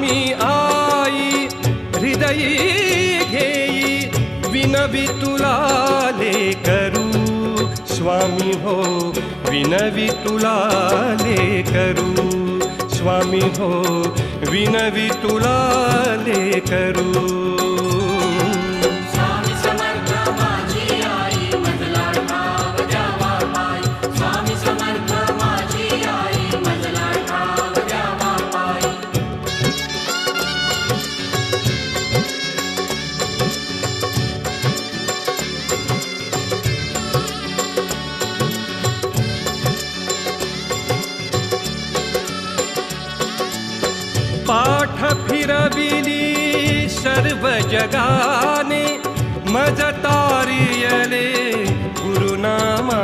स्वामी आई हृदयी घेई विनवी तुला लेकरू स्वामी हो विनवी तुला लेकरू स्वामी हो विनवी तुला लेकरू स्वामी समर्थ माझी आई मजला ठाव द्यावा पाय स्वामी समर्थ माझी आई मजला ठाव द्यावा पाय पाठ फिरविली सर्व जगाने मज तारियले गुरुनामा